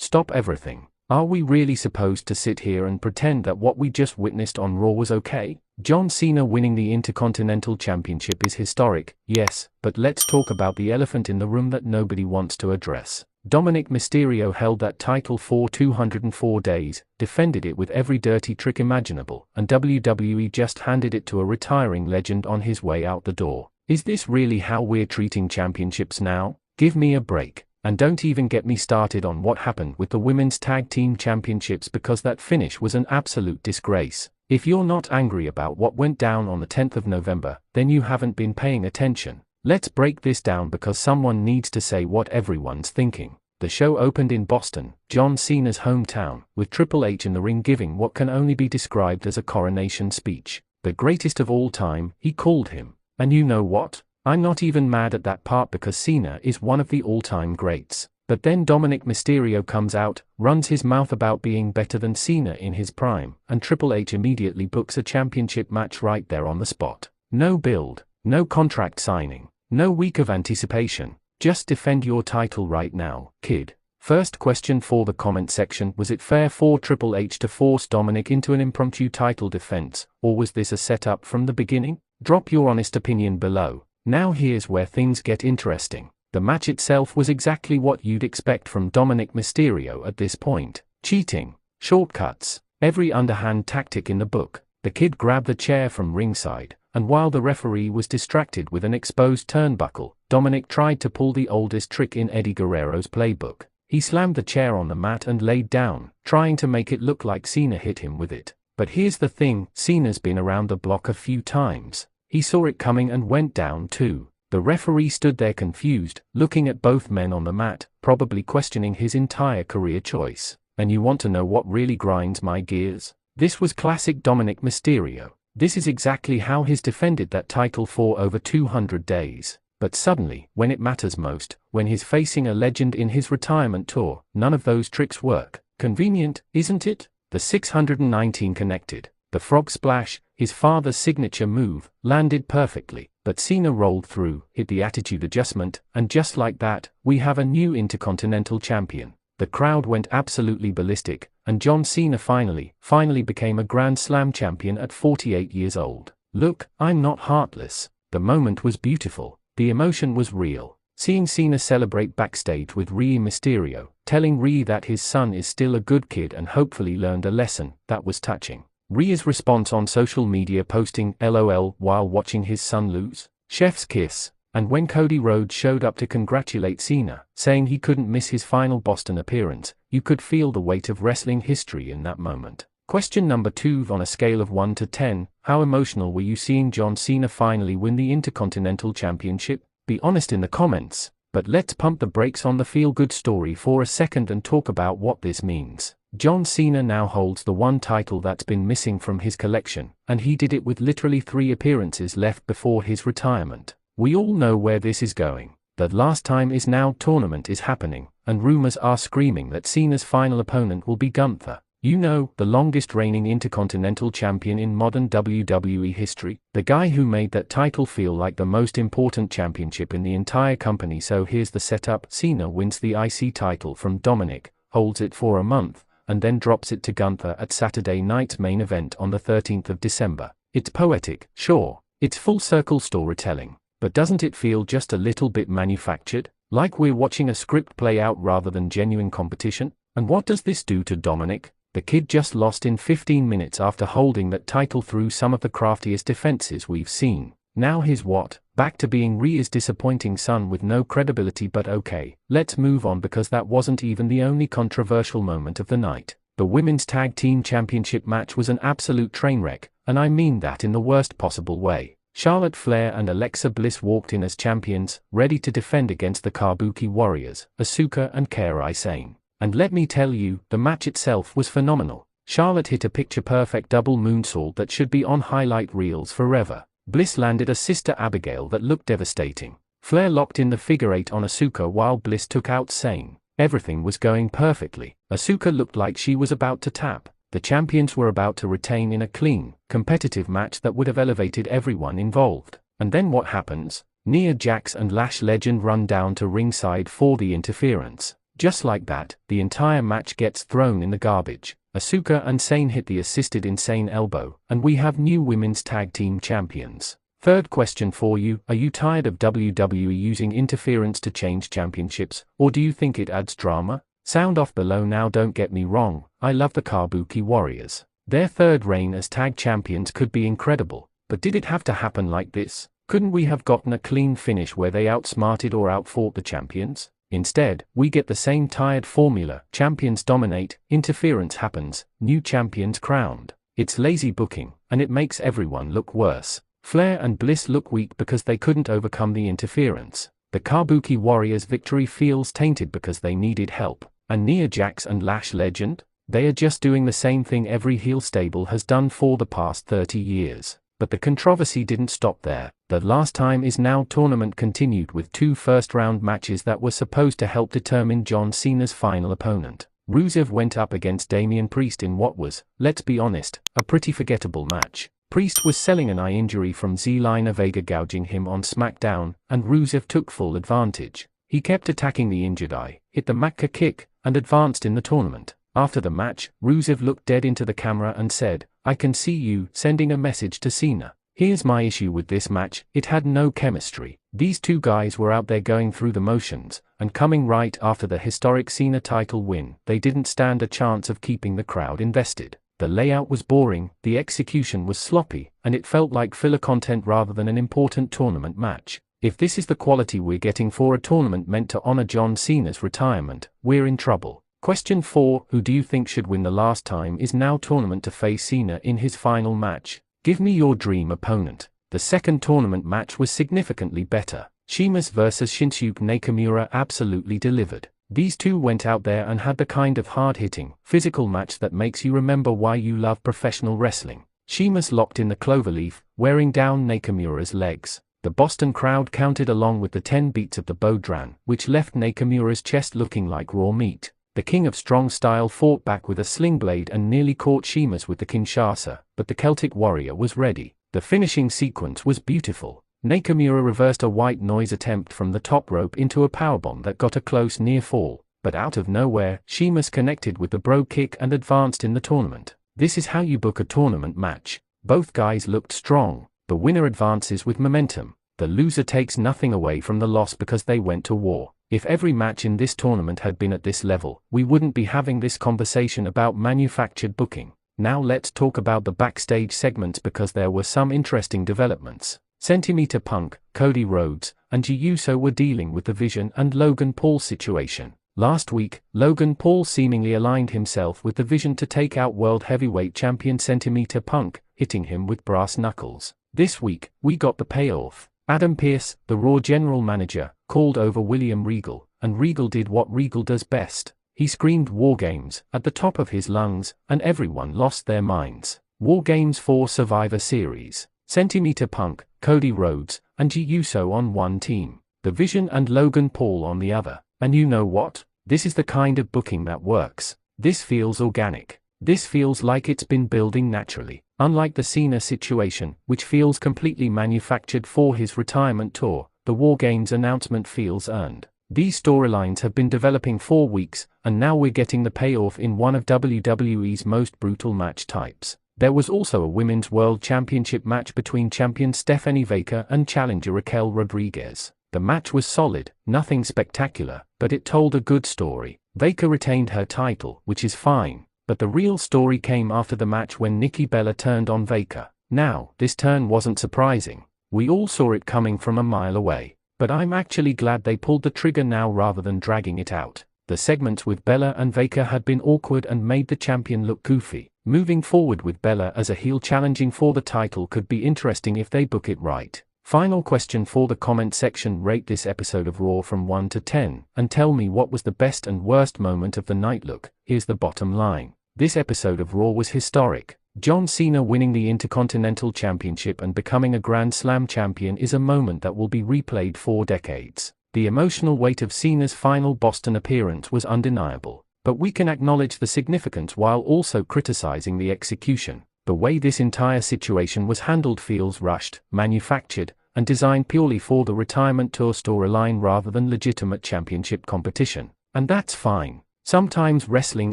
Stop everything. Are we really supposed to sit here and pretend that what we just witnessed on Raw was okay? John Cena winning the Intercontinental Championship is historic, yes, but let's talk about the elephant in the room that nobody wants to address. Dominik Mysterio held that title for 204 days, defended it with every dirty trick imaginable, and WWE just handed it to a retiring legend on his way out the door. Is this really how we're treating championships now? Give me a break. And don't even get me started on what happened with the Women's Tag Team Championships, because that finish was an absolute disgrace. If you're not angry about what went down on the 10th of November, then you haven't been paying attention. Let's break this down because someone needs to say what everyone's thinking. The show opened in Boston, John Cena's hometown, with Triple H in the ring giving what can only be described as a coronation speech. The greatest of all time, he called him. And you know what? I'm not even mad at that part because Cena is one of the all-time greats. But then Dominik Mysterio comes out, runs his mouth about being better than Cena in his prime, and Triple H immediately books a championship match right there on the spot. No build, no contract signing, no week of anticipation. Just defend your title right now, kid. First question for the comment section: was it fair for Triple H to force Dominik into an impromptu title defense, or was this a setup from the beginning? Drop your honest opinion below. Now here's where things get interesting. The match itself was exactly what you'd expect from Dominik Mysterio at this point. Cheating, shortcuts, every underhand tactic in the book. The kid grabbed the chair from ringside, and while the referee was distracted with an exposed turnbuckle, Dominik tried to pull the oldest trick in Eddie Guerrero's playbook. He slammed the chair on the mat and laid down, trying to make it look like Cena hit him with it. But here's the thing, Cena's been around the block a few times. He saw it coming and went down too. The referee stood there confused, looking at both men on the mat, probably questioning his entire career choice. And you want to know what really grinds my gears? This was classic Dominik Mysterio. This is exactly how he's defended that title for over 200 days. But suddenly, when it matters most, when he's facing a legend in his retirement tour, none of those tricks work. Convenient, isn't it? The 619 connected. The frog splash, his father's signature move, landed perfectly, but Cena rolled through, hit the attitude adjustment, and just like that, we have a new Intercontinental Champion. The crowd went absolutely ballistic, and John Cena finally became a Grand Slam champion at 48 years old. Look, I'm not heartless. The moment was beautiful. The emotion was real. Seeing Cena celebrate backstage with Rey Mysterio, telling Rey that his son is still a good kid and hopefully learned a lesson, that was touching. Rey's response on social media posting LOL while watching his son lose, chef's kiss, and when Cody Rhodes showed up to congratulate Cena, saying he couldn't miss his final Boston appearance, you could feel the weight of wrestling history in that moment. Question number 2: on a scale of 1 to 10, how emotional were you seeing John Cena finally win the Intercontinental Championship? Be honest in the comments, but let's pump the brakes on the feel-good story for a second and talk about what this means. John Cena now holds the one title that's been missing from his collection, and he did it with literally 3 appearances left before his retirement. We all know where this is going. The last time is now tournament is happening, and rumors are screaming that Cena's final opponent will be Gunther. You know, the longest reigning Intercontinental Champion in modern WWE history, the guy who made that title feel like the most important championship in the entire company. So here's the setup: Cena wins the IC title from Dominik, holds it for a month, and then drops it to Gunther at Saturday night's main event on the 13th of December. It's poetic, sure. It's full circle storytelling. But doesn't it feel just a little bit manufactured? Like we're watching a script play out rather than genuine competition? And what does this do to Dominik? The kid just lost in 15 minutes after holding that title through some of the craftiest defenses we've seen. Now he's what? Back to being Rey's disappointing son with no credibility. But okay, let's move on because that wasn't even the only controversial moment of the night. The Women's Tag Team Championship match was an absolute train wreck, and I mean that in the worst possible way. Charlotte Flair and Alexa Bliss walked in as champions, ready to defend against the Kabuki Warriors, Asuka and Kairi Sane. And let me tell you, the match itself was phenomenal. Charlotte hit a picture-perfect double moonsault that should be on highlight reels forever. Bliss landed a Sister Abigail that looked devastating. Flair locked in the figure 8 on Asuka while Bliss took out Sane. Everything was going perfectly. Asuka looked like she was about to tap. The champions were about to retain in a clean, competitive match that would have elevated everyone involved. And then what happens? Nia Jax and Lash Legend run down to ringside for the interference. Just like that, the entire match gets thrown in the garbage. Asuka and Sane hit the assisted insane elbow, and we have new women's tag team champions. Third question for you, are you tired of WWE using interference to change championships, or do you think it adds drama? Sound off below now. Don't get me wrong, I love the Kabuki Warriors. Their third reign as tag champions could be incredible, but did it have to happen like this? Couldn't we have gotten a clean finish where they outsmarted or outfought the champions? Instead, we get the same tired formula: champions dominate, interference happens, new champions crowned. It's lazy booking, and it makes everyone look worse. Flair and Bliss look weak because they couldn't overcome the interference. The Kabuki Warriors' victory feels tainted because they needed help. And Nia Jax and Lash Legend? They are just doing the same thing every heel stable has done for the past 30 years. But the controversy didn't stop there. The last time is now tournament continued with 2 first-round matches that were supposed to help determine John Cena's final opponent. Rusev went up against Damian Priest in what was, let's be honest, a pretty forgettable match. Priest was selling an eye injury from Zelina Vega gouging him on SmackDown, and Rusev took full advantage. He kept attacking the injured eye, hit the Macca kick, and advanced in the tournament. After the match, Rusev looked dead into the camera and said, "I can see you," sending a message to Cena. Here's my issue with this match: it had no chemistry. These two guys were out there going through the motions, and coming right after the historic Cena title win, they didn't stand a chance of keeping the crowd invested. The layout was boring, the execution was sloppy, and it felt like filler content rather than an important tournament match. If this is the quality we're getting for a tournament meant to honor John Cena's retirement, we're in trouble. Question 4, who do you think should win the last time is now tournament to face Cena in his final match? Give me your dream opponent. The second tournament match was significantly better. Sheamus vs Shinsuke Nakamura absolutely delivered. These two went out there and had the kind of hard-hitting, physical match that makes you remember why you love professional wrestling. Sheamus locked in the cloverleaf, wearing down Nakamura's legs. The Boston crowd counted along with the 10 beats of the Bodhrán, which left Nakamura's chest looking like raw meat. The King of Strong Style fought back with a sling blade and nearly caught Sheamus with the Kinshasa, but the Celtic Warrior was ready. The finishing sequence was beautiful. Nakamura reversed a white noise attempt from the top rope into a powerbomb that got a close near fall, but out of nowhere, Sheamus connected with the bro kick and advanced in the tournament. This is how you book a tournament match. Both guys looked strong. The winner advances with momentum. The loser takes nothing away from the loss because they went to war. If every match in this tournament had been at this level, we wouldn't be having this conversation about manufactured booking. Now let's talk about the backstage segments because there were some interesting developments. Centimeter Punk, Cody Rhodes, and Jey Uso were dealing with the Vision and Logan Paul situation. Last week, Logan Paul seemingly aligned himself with the Vision to take out World Heavyweight Champion Centimeter Punk, hitting him with brass knuckles. This week, we got the payoff. Adam Pearce, the Raw general manager, called over William Regal, and Regal did what Regal does best. He screamed WarGames at the top of his lungs, and everyone lost their minds. WarGames 4 Survivor Series. Centimeter Punk, Cody Rhodes, and Jey Uso on one team. The Vision and Logan Paul on the other. And you know what? This is the kind of booking that works. This feels organic. This feels like it's been building naturally. Unlike the Cena situation, which feels completely manufactured for his retirement tour, the WarGames announcement feels earned. These storylines have been developing for weeks, and now we're getting the payoff in one of WWE's most brutal match types. There was also a Women's World Championship match between champion Stephanie Baker and challenger Raquel Rodriguez. The match was solid, nothing spectacular, but it told a good story. Baker retained her title, which is fine, but the real story came after the match when Nikki Bella turned on Baker. Now, this turn wasn't surprising. We all saw it coming from a mile away. But I'm actually glad they pulled the trigger now rather than dragging it out. The segments with Bella and Baker had been awkward and made the champion look goofy. Moving forward with Bella as a heel challenging for the title could be interesting if they book it right. Final question for the comment section: rate this episode of Raw from 1 to 10, and tell me what was the best and worst moment of the night. Look, here's the bottom line. This episode of Raw was historic. John Cena winning the Intercontinental Championship and becoming a Grand Slam champion is a moment that will be replayed for decades. The emotional weight of Cena's final Boston appearance was undeniable, but we can acknowledge the significance while also criticizing the execution. The way this entire situation was handled feels rushed, manufactured, and designed purely for the retirement tour storyline rather than legitimate championship competition. And that's fine. Sometimes wrestling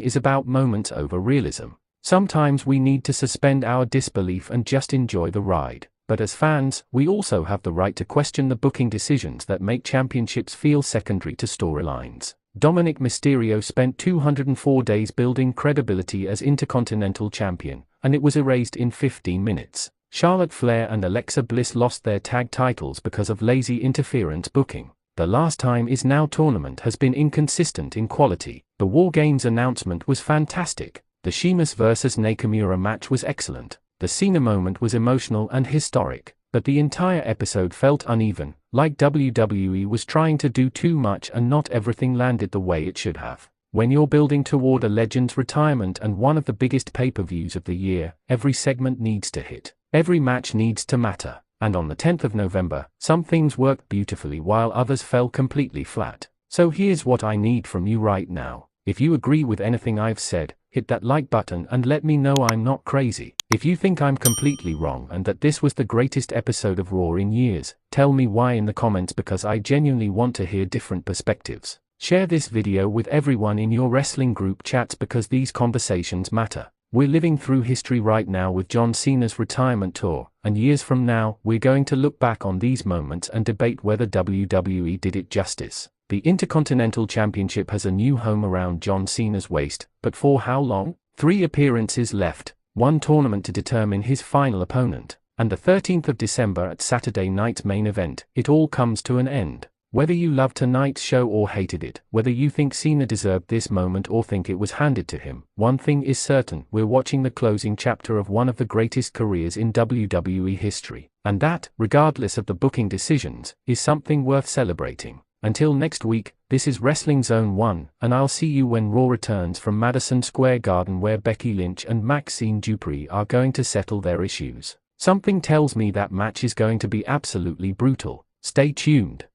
is about moments over realism. Sometimes we need to suspend our disbelief and just enjoy the ride. But as fans, we also have the right to question the booking decisions that make championships feel secondary to storylines. Dominik Mysterio spent 204 days building credibility as Intercontinental Champion, and it was erased in 15 minutes. Charlotte Flair and Alexa Bliss lost their tag titles because of lazy interference booking. The last time is now tournament has been inconsistent in quality. The WarGames announcement was fantastic. The Sheamus vs Nakamura match was excellent. The Cena moment was emotional and historic. But the entire episode felt uneven, like WWE was trying to do too much and not everything landed the way it should have. When you're building toward a legend's retirement and one of the biggest pay-per-views of the year, every segment needs to hit. Every match needs to matter. And on the 10th of November, some things worked beautifully while others fell completely flat. So here's what I need from you right now. If you agree with anything I've said, hit that like button and let me know I'm not crazy. If you think I'm completely wrong and that this was the greatest episode of Raw in years, tell me why in the comments because I genuinely want to hear different perspectives. Share this video with everyone in your wrestling group chats because these conversations matter. We're living through history right now with John Cena's retirement tour, and years from now, we're going to look back on these moments and debate whether WWE did it justice. The Intercontinental Championship has a new home around John Cena's waist, but for how long? 3 appearances left, 1 tournament to determine his final opponent, and the 13th of December at Saturday night's main event, it all comes to an end. Whether you loved tonight's show or hated it, whether you think Cena deserved this moment or think it was handed to him, one thing is certain, we're watching the closing chapter of one of the greatest careers in WWE history. And that, regardless of the booking decisions, is something worth celebrating. Until next week, this is Wrestling Zone 1, and I'll see you when Raw returns from Madison Square Garden where Becky Lynch and Maxine Dupri are going to settle their issues. Something tells me that match is going to be absolutely brutal. Stay tuned.